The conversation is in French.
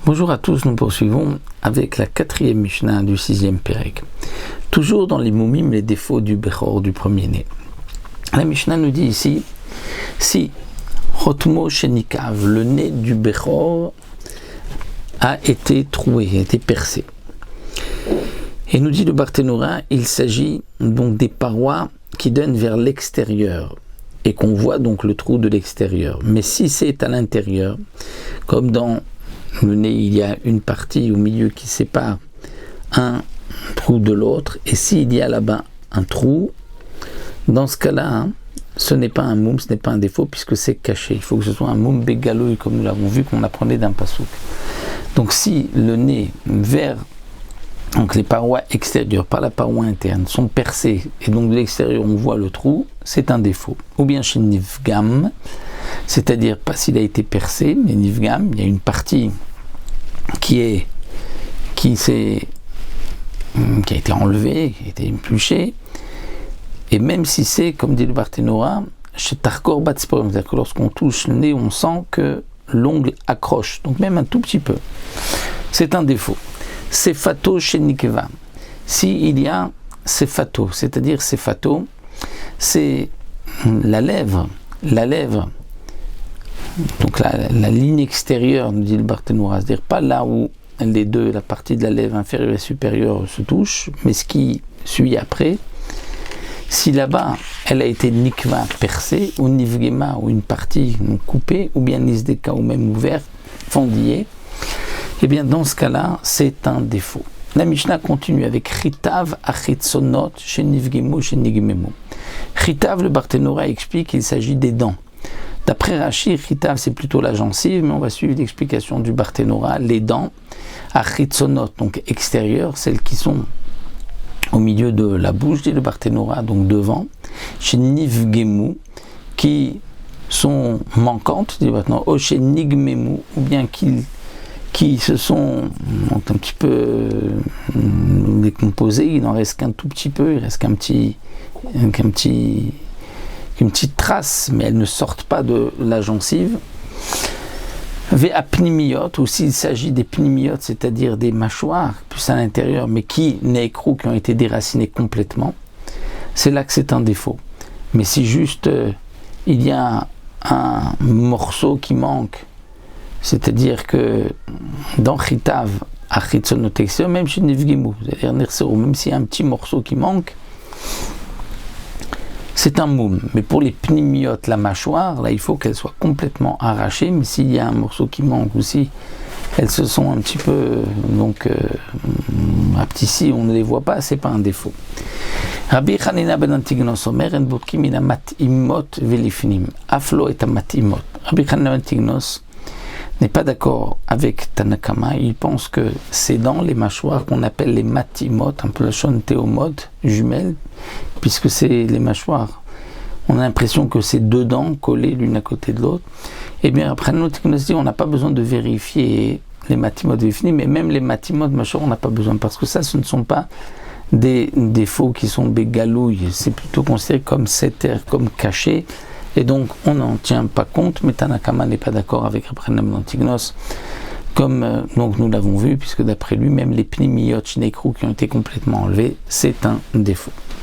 Bonjour à tous, nous poursuivons avec la 4e Mishnah du 6e Pérec. Toujours dans les moumim, les défauts du Bechor, du premier-né. La Mishnah nous dit ici, si Chotmo Shenikav, le nez du Bechor, a été troué, a été percé. Et nous dit le Barthénora, il s'agit donc des parois qui donnent vers l'extérieur et qu'on voit donc le trou de l'extérieur. Mais si c'est à l'intérieur, comme dans le nez, il y a une partie au milieu qui sépare un trou de l'autre, et s'il y a là-bas un trou, dans ce cas-là, ce n'est pas un moum, ce n'est pas un défaut, puisque c'est caché. Il faut que ce soit un moum bégalouille, comme nous l'avons vu, qu'on apprenait d'un pasouk. Donc si le nez vers donc les parois extérieures, par la paroi interne, sont percées, et donc de l'extérieur on voit le trou, c'est un défaut. Ou bien chez Nivgam, c'est-à-dire pas s'il a été percé, mais Nivgam, il y a une partie qui a été enlevée, qui a été épluchée, et même si c'est, comme dit le Barthénora, chez Tarkor Batsporim, c'est-à-dire que lorsqu'on touche le nez, on sent que l'ongle accroche, donc même un tout petit peu. C'est un défaut. Sefato chez Nikeva. S'il y a Sefato, c'est-à-dire Sefato, c'est la lèvre, donc la ligne extérieure, nous dit le Barthénora, c'est-à-dire pas là où les deux, la partie de la lèvre inférieure et supérieure se touchent, mais ce qui suit après, si là-bas elle a été nikva percée, ou nivgema, ou une partie coupée, ou bien nisdeka, ou même ouverte, fendillée, eh bien dans ce cas-là, c'est un défaut. La Mishnah continue avec Chitav achitzonot chez nivgemu chez nigmemu. Chitav, le Barthénora explique qu'il s'agit des dents. D'après Rashi, Chitav c'est plutôt la gencive, mais on va suivre l'explication du Barthénora, les dents achitzonot, donc extérieures, celles qui sont au milieu de la bouche, dit le Barthénora, donc devant, chez nivgemu, qui sont manquantes, dit maintenant, ou chez nigmemu, ou bien qui se sont un petit peu décomposés, il n'en reste qu'un tout petit peu, il reste qu'une petite trace, mais elles ne sortent pas de la gencive. Véa pnimiotes, ou s'il s'agit des pnimiotes, c'est-à-dire des mâchoires, plus à l'intérieur, mais qui ont été déracinées complètement, c'est là que c'est un défaut. Mais si juste il y a un morceau qui manque, c'est-à-dire que dans Chitav, à Chitzonotexio, même chez Nivgemu, c'est-à-dire Nersero, même s'il y a un petit morceau qui manque, c'est un moum. Mais pour les pnimiotes, la mâchoire, là il faut qu'elle soit complètement arrachée, mais s'il y a un morceau qui manque ou si elles se sont un petit peu apetissées, on ne les voit pas, c'est pas un défaut. Rabbi Chanina ben Antignos Omer en botkim min hamat'imot velifnim aflo et hamat'imot. Rabbi Chanina ben Antignos n'est pas d'accord avec Tanakama, il pense que c'est dans les mâchoires qu'on appelle les matimot, un peu la shon théomode, jumelles, puisque c'est les mâchoires, on a l'impression que c'est deux dents collées l'une à côté de l'autre. Et bien après notre dit on n'a pas besoin de vérifier les matimot définis, mais même les matimot de mâchoire on n'a pas besoin, parce que ça ce ne sont pas des défauts qui sont bégalouilles, c'est plutôt considéré comme setter, comme caché. Et donc, on n'en tient pas compte, mais Tanakama n'est pas d'accord avec Rabbi Antignos, comme donc nous l'avons vu, puisque d'après lui, même les pnimiotes, chinekru qui ont été complètement enlevés, c'est un défaut.